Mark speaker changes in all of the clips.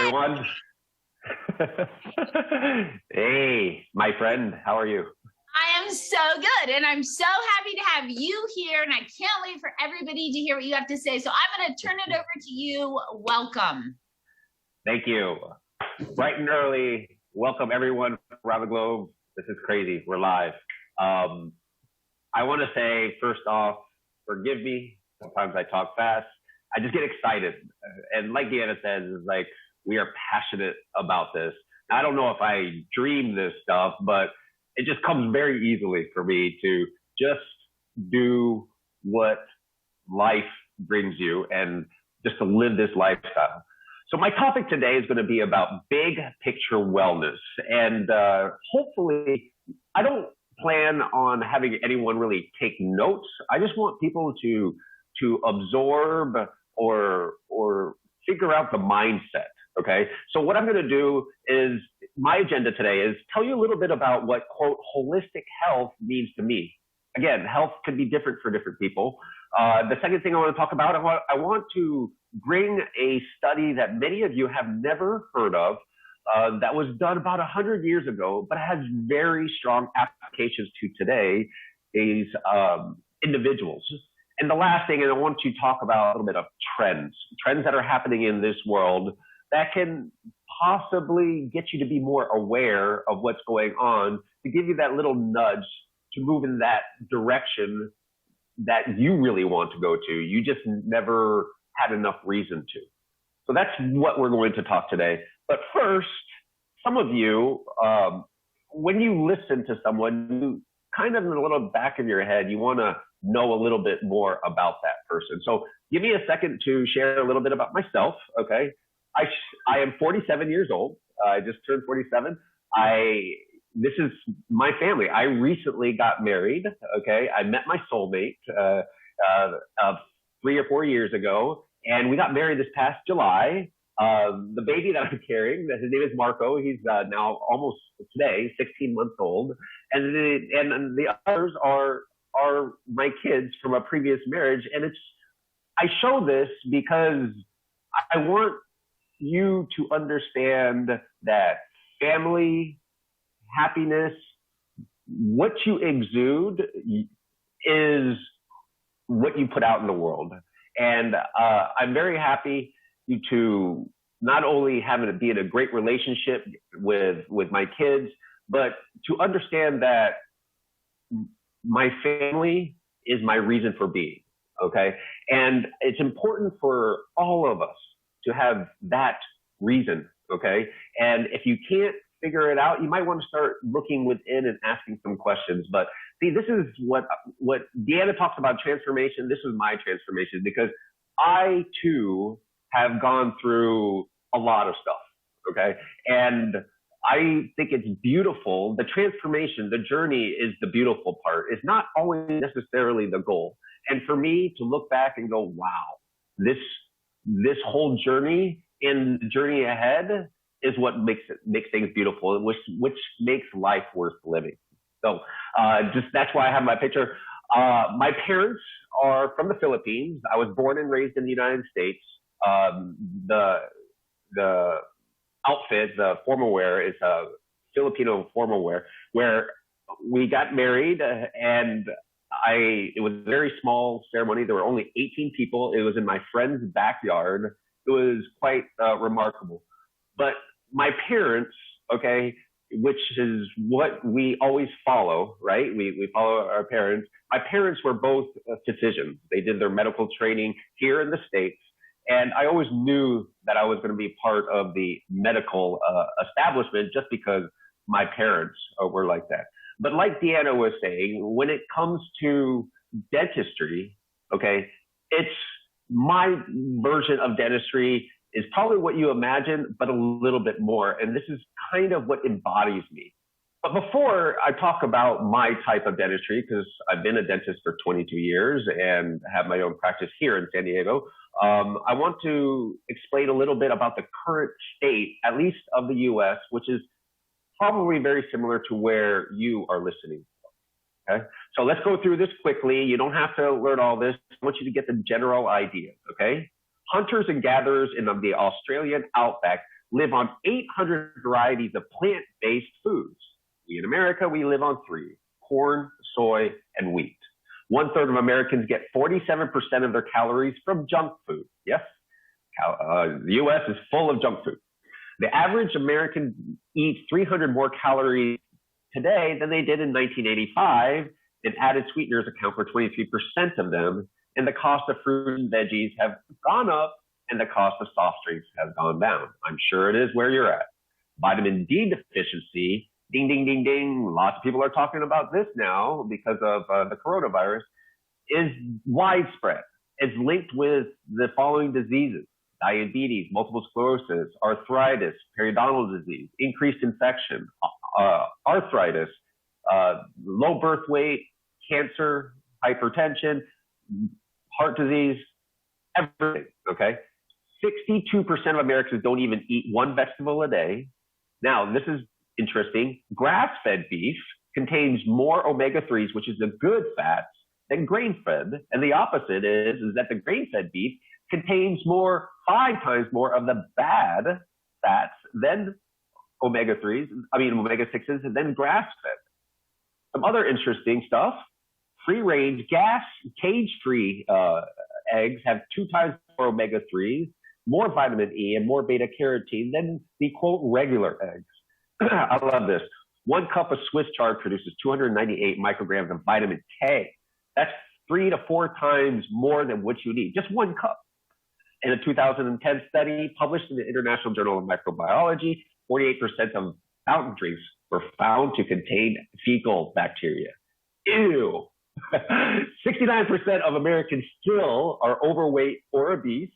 Speaker 1: everyone. Hey, my friend, how are you?
Speaker 2: I am so good, and I'm so happy to have you here, and I can't wait for everybody to hear what you have to say. So I'm going to turn it over to you. Welcome.
Speaker 1: Thank you. Bright and early. Welcome, everyone around the globe. This is crazy. We're live. I want to say, first off, forgive me. Sometimes I talk fast. I just get excited. And like Deanna says, it's like we are passionate about this. I don't know if I dream this stuff, but it just comes very easily for me to just do what life brings you and just to live this lifestyle. So my topic today is going to be about big picture wellness. And hopefully, I don't plan on having anyone really take notes. I just want people to absorb or figure out the mindset. Okay. So what I'm going to do is my agenda today is tell you a little bit about what, quote, holistic health means to me. Again, health can be different for different people. The second thing I want to talk about, I want to bring a study that many of you have never heard of, that was done about 100 years ago, but has very strong applications to today, is individuals. And the last thing, and I want to talk about a little bit of trends that are happening in this world that can possibly get you to be more aware of what's going on, to give you that little nudge to move in that direction that you really want to go to. You just never had enough reason to. So that's what we're going to talk today. But first, some of you, when you listen to someone, you kind of in the little back of your head, you want to know a little bit more about that person. So give me a second to share a little bit about myself, okay? I am 47 years old. I just turned 47. This is my family. I recently got married, okay? I met my soulmate 3 or 4 years ago, and we got married this past July. The baby that I'm carrying, his name is Marco. He's now almost today 16 months old, and the others are my kids from a previous marriage. And I show this because I want you to understand that family, happiness, what you exude is what you put out in the world. And I'm very happy to not only have it be in a great relationship with my kids, but to understand that my family is my reason for being, okay? And it's important for all of us to have that reason, okay? And if you can't figure it out, you might want to start looking within and asking some questions. But see, this is what Deanna talks about, transformation. This is my transformation, because I too have gone through a lot of stuff, okay? And I think it's beautiful. The transformation, the journey is the beautiful part. It's not always necessarily the goal. And for me to look back and go, wow, this whole journey and the journey ahead is what makes things beautiful, which makes life worth living. So that's why I have my picture. My parents are from the Philippines. I was born and raised in the United States. The outfit, the formal wear, is a Filipino formal wear, where we got married, and it was a very small ceremony. There were only 18 people. It was in my friend's backyard. It was quite remarkable. But my parents, okay, which is what we always follow, right? We follow our parents. My parents were both physicians. They did their medical training here in the States. And I always knew that I was going to be part of the medical establishment just because my parents were like that. But like Deanna was saying, when it comes to dentistry, okay, it's my version of dentistry is probably what you imagine, but a little bit more. And this is kind of what embodies me. But before I talk about my type of dentistry, because I've been a dentist for 22 years and have my own practice here in San Diego, I want to explain a little bit about the current state, at least of the U.S., which is probably very similar to where you are listening. Okay, so let's go through this quickly. You don't have to learn all this. I want you to get the general idea. Okay, hunters and gatherers in the Australian outback live on 800 varieties of plant-based foods. We in America, we live on 3: corn, soy, and wheat. 1/3 of Americans get 47% of their calories from junk food. Yes, the U.S. is full of junk food. The average American eats 300 more calories today than they did in 1985, and added sweeteners account for 23% of them, and the cost of fruit and veggies have gone up, and the cost of soft drinks has gone down. I'm sure it is where you're at. Vitamin D deficiency, ding, ding, ding, ding. Lots of people are talking about this now because of the coronavirus, is widespread. It's linked with the following diseases: diabetes, multiple sclerosis, arthritis, periodontal disease, increased infection, arthritis, low birth weight, cancer, hypertension, heart disease, everything, okay? 62% of Americans don't even eat one vegetable a day. Now, this is interesting. Grass-fed beef contains more omega-3s, which is the good fats, than grain-fed. And the opposite is that the grain-fed beef contains 5 times more of the bad fats than omega-6s, than grass-fed. Some other interesting stuff: free-range, cage-free eggs have 2 times more omega-3s, more vitamin E, and more beta-carotene than the, quote, regular eggs. I love this. 1 cup of Swiss chard produces 298 micrograms of vitamin K. That's 3 to 4 times more than what you need. Just 1 cup. In a 2010 study published in the International Journal of Microbiology, 48% of fountain drinks were found to contain fecal bacteria. Ew. 69% of Americans still are overweight or obese.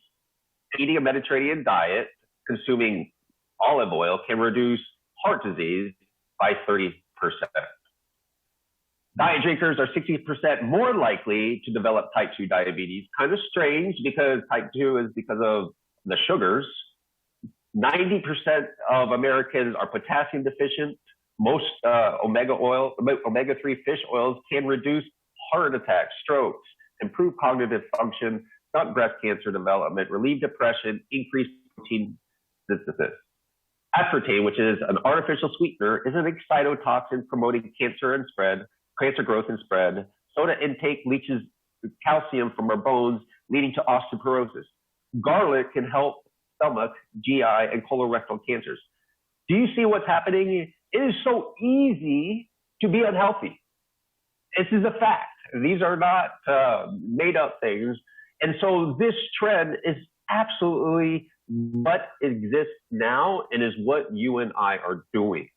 Speaker 1: Eating a Mediterranean diet, consuming olive oil, can reduce heart disease by 30%. Diet drinkers are 60% more likely to develop type 2 diabetes. Kind of strange, because type 2 is because of the sugars. 90% of Americans are potassium deficient. Most omega-3 fish oils can reduce heart attacks, strokes, improve cognitive function, stunt breast cancer development, relieve depression, increase protein synthesis. Aspartame, which is an artificial sweetener, is an excitotoxin promoting cancer growth and spread. Soda intake leaches calcium from our bones, leading to osteoporosis. Garlic can help stomach, GI, and colorectal cancers. Do you see what's happening? It is so easy to be unhealthy. This is a fact. These are not made up things. And so this trend is absolutely what exists now and is what you and I are doing.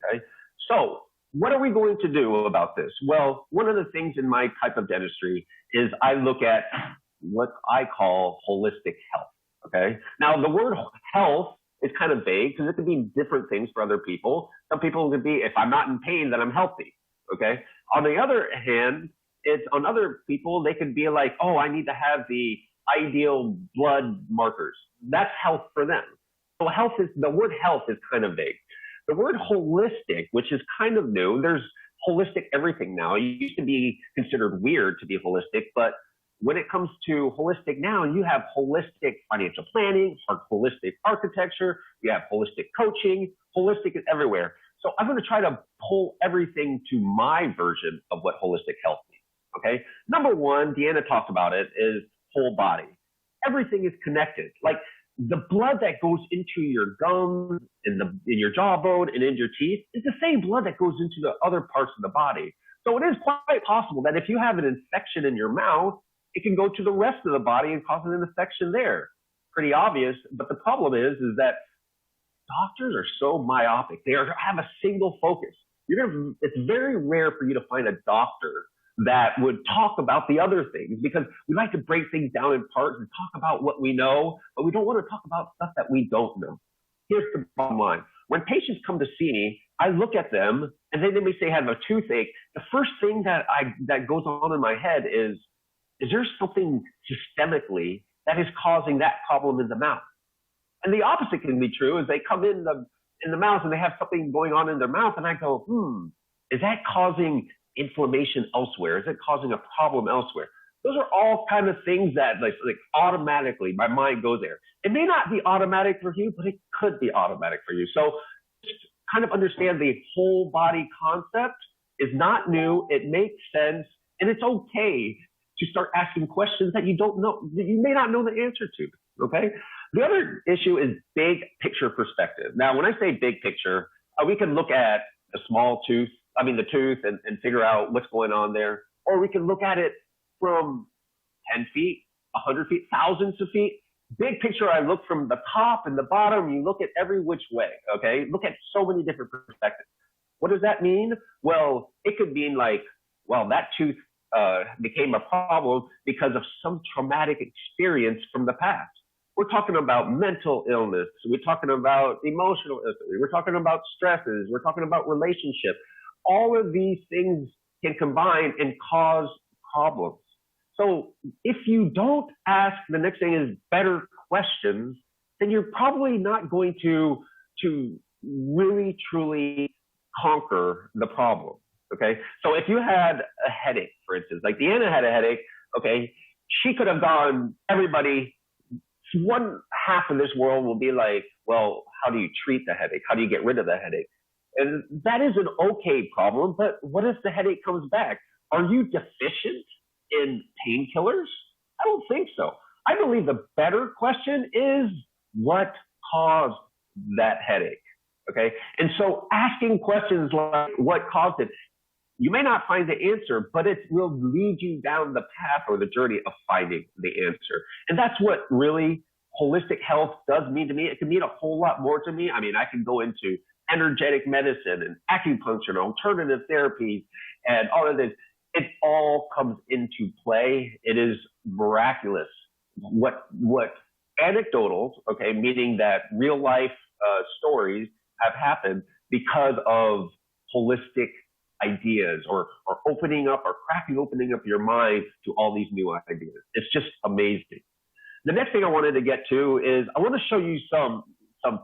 Speaker 1: Okay? So what are we going to do about this? Well, one of the things in my type of dentistry is I look at what I call holistic health. Okay? Now, the word health is kind of vague because it could mean different things for other people. Some people could be, if I'm not in pain, then I'm healthy. Okay? On the other hand, on other people, they could be like, oh, I need to have the ideal blood markers. That's health for them. So the word health is kind of vague. The word holistic, which is kind of new, there's holistic everything now. It used to be considered weird to be holistic, but when it comes to holistic now, you have holistic financial planning, holistic architecture, you have holistic coaching, holistic is everywhere. So I'm going to try to pull everything to my version of what holistic health means. Okay. Number one, Deanna talked about it, is whole body. Everything is connected. Like the blood that goes into your gums, in your jawbone, and in your teeth is the same blood that goes into the other parts of the body. So it is quite possible that if you have an infection in your mouth, it can go to the rest of the body and cause an infection there. Pretty obvious. But the problem is that doctors are so myopic. They have a single focus. It's very rare for you to find a doctor that would talk about the other things, because we like to break things down in parts and talk about what we know, but we don't want to talk about stuff that we don't know. Here's the bottom line. When patients come to see me, I look at them and then they may say, I have a toothache. The first thing that goes on in my head is there something systemically that is causing that problem in the mouth? And the opposite can be true, is they come in the mouth and they have something going on in their mouth, and I go, is that causing inflammation elsewhere? Is it causing a problem elsewhere? Those are all kind of things that like automatically my mind goes there. It may not be automatic for you, but it could be automatic for you. So just kind of understand the whole body concept is not new. It makes sense, and it's okay to start asking questions that you don't know, that you may not know the answer to. Okay. The other issue is big picture perspective. Now, when I say big picture, we can look at the tooth and figure out what's going on there. Or we can look at it from 10 feet, 100 feet, thousands of feet. Big picture, I look from the top and the bottom. You look at every which way, okay? Look at so many different perspectives. What does that mean? Well, it could mean like, well, that tooth became a problem because of some traumatic experience from the past. We're talking about mental illness. We're talking about emotional illness. We're talking about stresses. We're talking about relationships. All of these things can combine and cause problems. So if you don't ask, the next thing is better questions, then you're probably not going to really, truly conquer the problem. Okay. So if you had a headache, for instance, like Deanna had a headache, okay, she could have gone, everybody, one half of this world will be like, well, how do you treat the headache? How do you get rid of the headache? And that is an okay problem, but what if the headache comes back? Are you deficient in painkillers? I don't think so. I believe the better question is what caused that headache? Okay. And so asking questions like what caused it, you may not find the answer, but it will lead you down the path or the journey of finding the answer. And that's what really holistic health does mean to me. It can mean a whole lot more to me. I mean, I can go into energetic medicine and acupuncture and alternative therapies and all of this. It all comes into play. It is miraculous what anecdotal, okay, meaning that real life stories have happened because of holistic ideas or opening up or opening up your mind to all these new ideas. It's just amazing. The next thing I wanted to get to is I want to show you some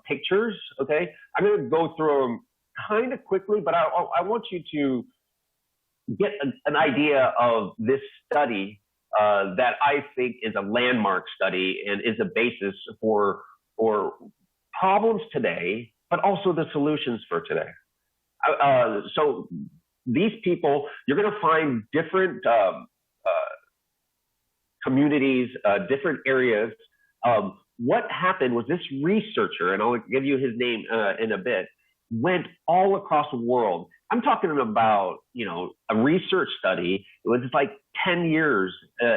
Speaker 1: pictures. Okay. I'm going to go through them kind of quickly, but I want you to get an idea of this study that I think is a landmark study and is a basis for problems today, but also the solutions for today. So these people, you're going to find different communities, different areas. What happened was this researcher, and I'll give you his name in a bit, went all across the world. I'm talking about, a research study. It was like 10 years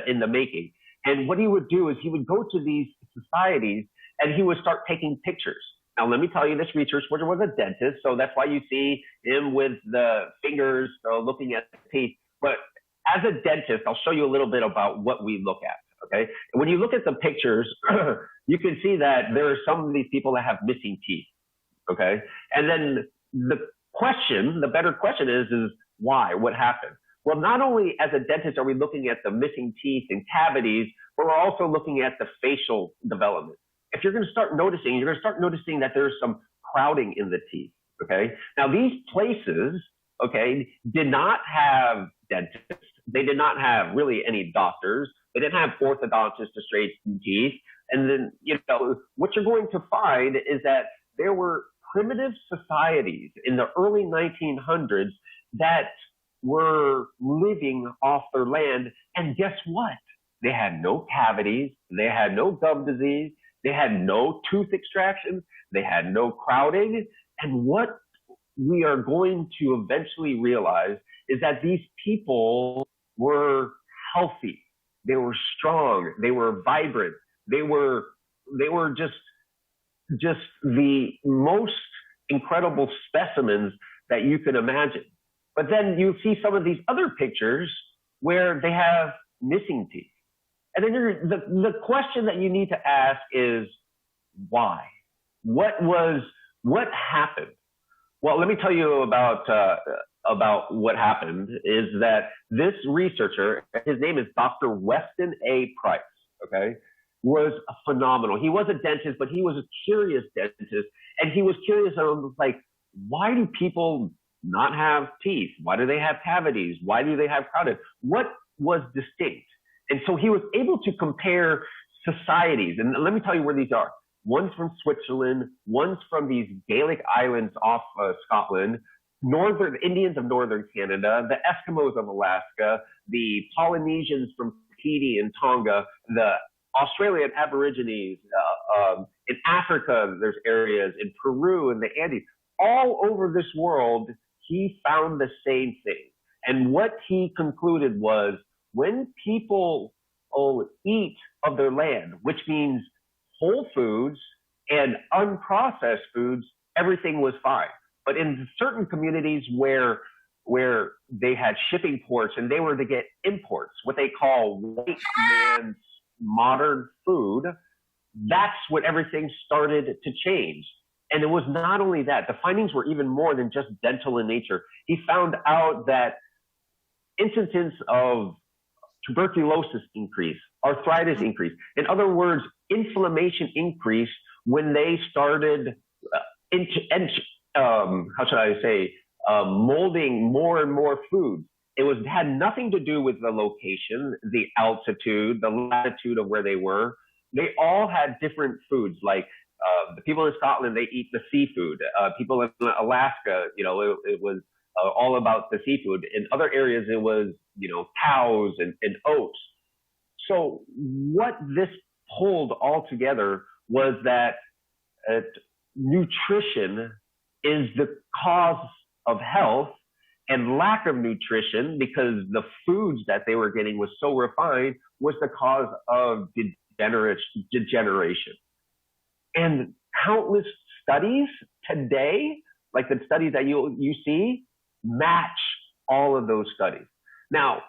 Speaker 1: in the making. And what he would do is he would go to these societies and he would start taking pictures. Now, let me tell you, this researcher was a dentist, so that's why you see him with the fingers looking at the teeth. But as a dentist, I'll show you a little bit about what we look at, okay? And when you look at the pictures, you can see that there are some of these people that have missing teeth, okay? And then the better question is why? What happened? Well, not only as a dentist are we looking at the missing teeth and cavities, but we're also looking at the facial development. If you're going to start noticing, you're going to start noticing that there's some crowding in the teeth, okay? Now, these places, okay, did not have dentists. They did not have really any doctors. They didn't have orthodontists to straighten teeth. And then, what you're going to find is that there were primitive societies in the early 1900s that were living off their land. And guess what? They had no cavities. They had no gum disease. They had no tooth extractions. They had no crowding. And what we are going to eventually realize is that these people were healthy. They were strong. They were vibrant. They were just the most incredible specimens that you can imagine. But then you see some of these other pictures where they have missing teeth. And then the question that you need to ask is why? What happened? Well, let me tell you about what happened is that this researcher, his name is Dr. Weston A. Price, okay, was phenomenal. He was a dentist, but he was a curious dentist. And he was curious, like, why do people not have teeth? Why do they have cavities? Why do they have crowded? What was distinct? And so he was able to compare societies. And let me tell you where these are. One's from Switzerland, one's from these Gaelic islands off Scotland, northern Indians of northern Canada, the Eskimos of Alaska, the Polynesians from Tahiti and Tonga, the Australian Aborigines, in Africa, there's areas in Peru and the Andes. All over this world, he found the same thing. And what he concluded was when people eat of their land, which means whole foods and unprocessed foods, everything was fine. But in certain communities where they had shipping ports and they were to get imports, what they call white man's modern food, that's what everything started to change. And it was not only that, the findings were even more than just dental in nature. He found out that instances of tuberculosis increased, arthritis increased. In other words, inflammation increased when they started molding more and more foods. It had nothing to do with the location, the altitude, the latitude of where they were. They all had different foods. Like the people in Scotland, they eat the seafood. People in Alaska, it was all about the seafood. In other areas, it was, cows and oats. So what this pulled all together was that nutrition is the cause of health, and lack of nutrition, because the foods that they were getting was so refined, was the cause of degeneration. And countless studies today, like the studies that you see, match all of those studies. Now,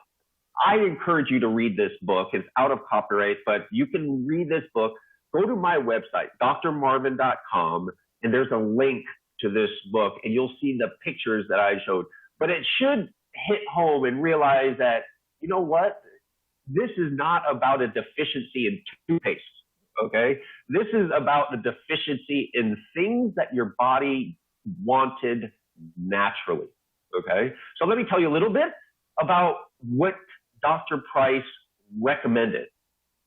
Speaker 1: I encourage you to read this book. It's out of copyright, but you can read this book. Go to my website, drmarvin.com, and there's a link to this book, and you'll see the pictures that I showed. But it should hit home and realize that, you know what? This is not about a deficiency in toothpaste, okay? This is about the deficiency in things that your body wanted naturally, okay? So let me tell you a little bit about what Dr. Price recommended.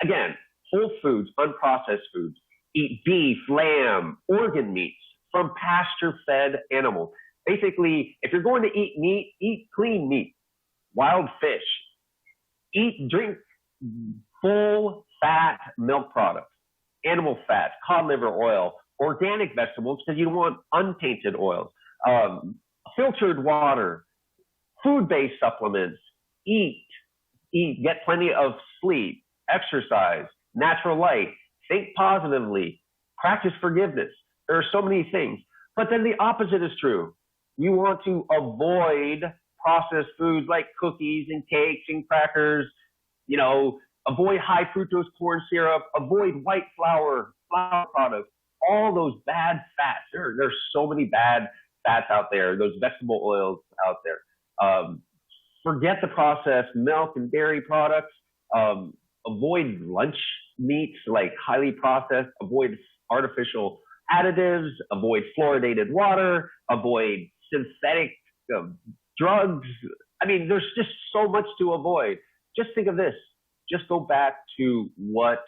Speaker 1: Again, whole foods, unprocessed foods. Eat beef, lamb, organ meats from pasture-fed animals. Basically, if you're going to eat meat, eat clean meat, wild fish. Drink full fat milk products, animal fat, cod liver oil, organic vegetables, because you don't want untainted oils, filtered water, food-based supplements, get plenty of sleep, exercise, natural light, think positively, practice forgiveness. There are so many things. But then the opposite is true. You want to avoid processed foods like cookies and cakes and crackers, avoid high fructose corn syrup, avoid white flour products, all those bad fats. There's so many bad fats out there, those vegetable oils out there. Forget the processed milk and dairy products. Avoid lunch meats, like highly processed. Avoid artificial additives. Avoid fluoridated water. Avoid synthetic drugs. I mean, there's just so much to avoid. Just think of this. Just go back to what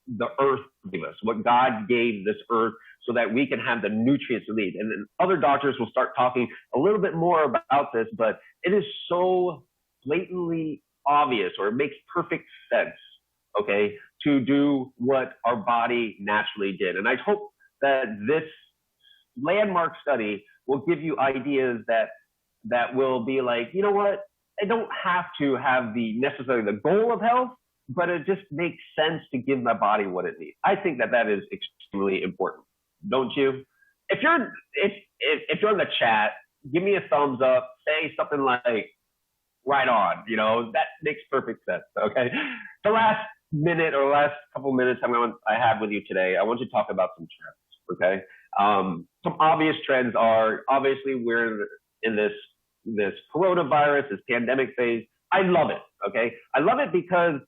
Speaker 1: the earth gave us, what God gave this earth so that we can have the nutrients we need. And then other doctors will start talking a little bit more about this, but it is so blatantly obvious, or it makes perfect sense, okay, to do what our body naturally did. And I hope that this landmark study will give you ideas that will be like, you know what, I don't have to have necessarily the goal of health, but it just makes sense to give my body what it needs. I think that is extremely important, don't you? If you're in the chat, give me a thumbs up, say something like, right on, that makes perfect sense, okay? The last minute or last couple minutes I have with you today, I want to talk about some trends, okay? Some obvious trends are, obviously, we're in this coronavirus, this pandemic phase. I love it, okay? I love it because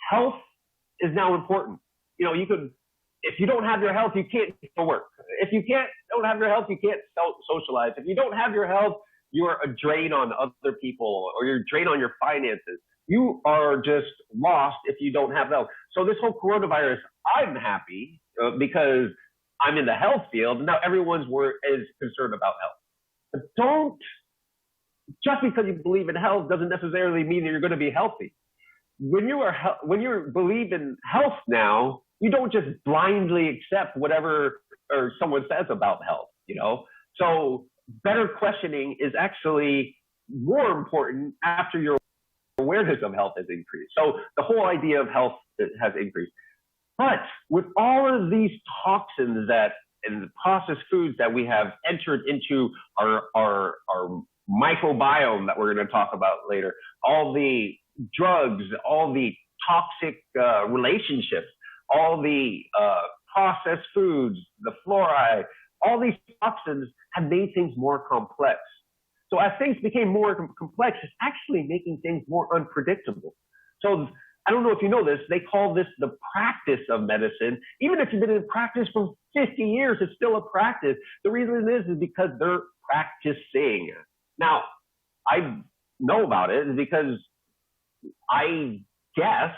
Speaker 1: health is now important. If you don't have your health, you can't go to work. If you don't have your health, you can't socialize. If you don't have your health, you're a drain on other people, or you're a drain on your finances. You are just lost if you don't have health. So this whole coronavirus, I'm happy because I'm in the health field. And now everyone's is concerned about health. But don't, just because you believe in health doesn't necessarily mean that you're going to be healthy. When you believe in health now, you don't just blindly accept whatever or someone says about health, you know? So better questioning is actually more important after your awareness of health has increased. So the whole idea of health has increased. But with all of these toxins and the processed foods that we have entered into our microbiome that we're going to talk about later, all the drugs, all the toxic relationships, all the processed foods, the fluoride, all these toxins have made things more complex. So as things became more complex, it's actually making things more unpredictable. So I don't know if you know this, they call this the practice of medicine. Even if you've been in practice for 50 years, it's still a practice. The reason is because they're practicing. Now, I know about it because I guess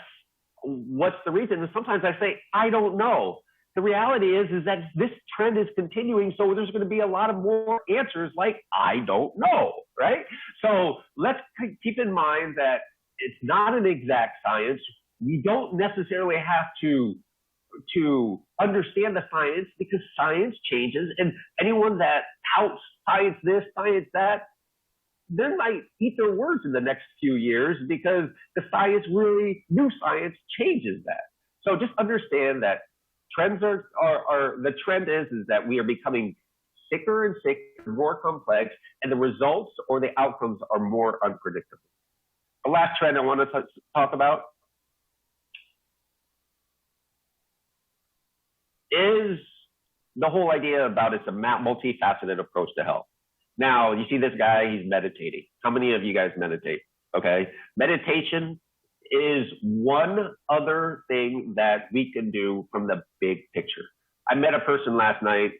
Speaker 1: what's the reason. And sometimes I say, I don't know. The reality is that this trend is continuing, so there's going to be a lot of more answers like, I don't know, right? So let's keep in mind that it's not an exact science. We don't necessarily have to understand the science because science changes, and anyone that touts science this, science that, they might eat their words in the next few years because new science changes that. So just understand that trends the trend is that we are becoming sicker and sicker, more complex, and the results or the outcomes are more unpredictable. The last trend I want to talk about is the whole idea about it's a multifaceted approach to health. Now, you see this guy, he's meditating. How many of you guys meditate? Okay. Meditation is one other thing that we can do from the big picture. I met a person last night.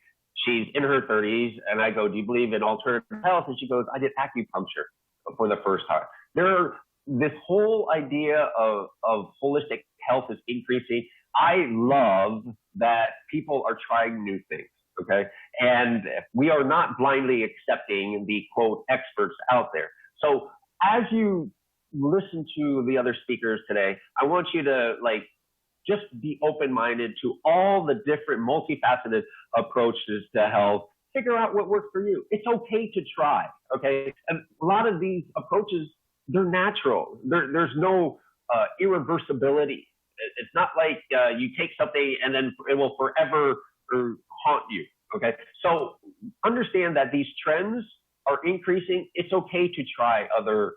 Speaker 1: She's in her 30s, and I go, do you believe in alternative health? And she goes, I did acupuncture for the first time. This whole idea of holistic health is increasing. I love that people are trying new things, okay? And we are not blindly accepting the, quote, experts out there. So as you listen to the other speakers today, I want you to just be open-minded to all the different multifaceted approaches to health. Figure out what works for you. It's okay to try, okay? And a lot of these approaches, they're natural. There's no irreversibility. It's not like you take something and then it will forever haunt you, okay? So understand that these trends are increasing. It's okay to try other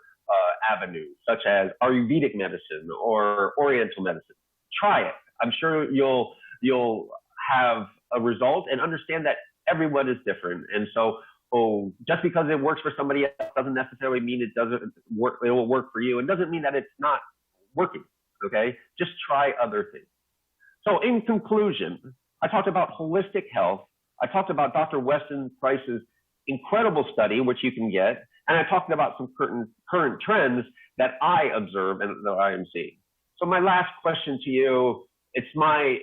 Speaker 1: avenues, such as Ayurvedic medicine or Oriental medicine. Try it. I'm sure you'll have a result, and understand that everyone is different. And so just because it works for somebody else doesn't necessarily mean it doesn't work. It will work for you. It doesn't mean that it's not working. Okay, just try other things. So in conclusion, I talked about holistic health. I talked about Dr. Weston Price's incredible study, which you can get, and I talked about some current trends that I observe and that I am seeing. So my last question to you, it's my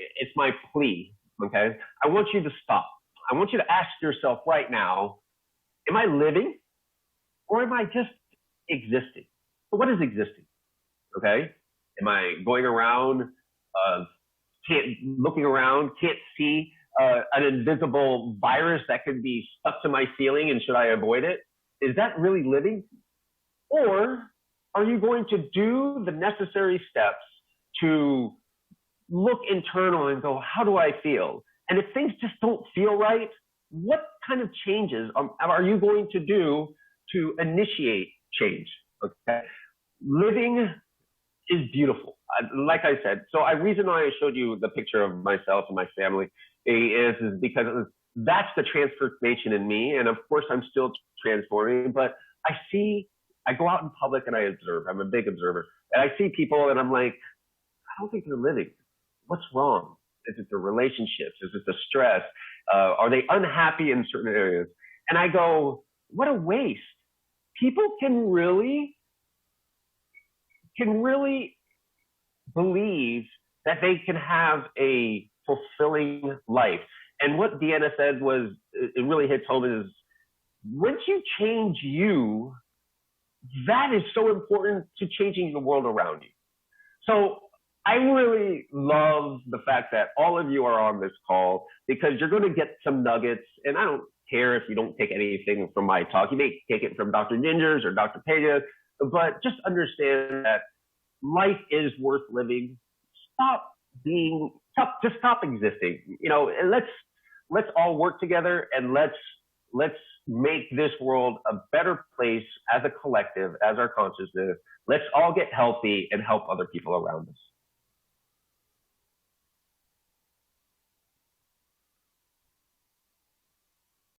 Speaker 1: plea. Okay, I want you to stop. I want you to ask yourself right now, am I living or am I just existing? So what is existing? Okay. Am I going around, looking around, can't see an invisible virus that could be stuck to my ceiling, and should I avoid it? Is that really living? Or are you going to do the necessary steps to look internal and go, how do I feel? And if things just don't feel right, what kind of changes are you going to do to initiate change? Okay, living is beautiful. Like I said, so the reason why I showed you the picture of myself and my family is because that's the transformation in me. And of course, I'm still transforming, but I go out in public and I observe. I'm a big observer. And I see people and I'm like, I don't think they're living. What's wrong? Is it the relationships? Is it the stress? Are they unhappy in certain areas? And I go, what a waste. people can really believe that they can have a fulfilling life. And what Deanna said was, it really hits home, is once you change you, that is so important to changing the world around you. So I really love the fact that all of you are on this call, because you're going to get some nuggets. And I don't care if you don't take anything from my talk. You may take it from Dr. Ninja's or Dr. Pega's, but just understand that life is worth living. Just stop existing, and let's all work together, and let's make this world a better place as a collective, as our consciousness. Let's all get healthy and help other people around us.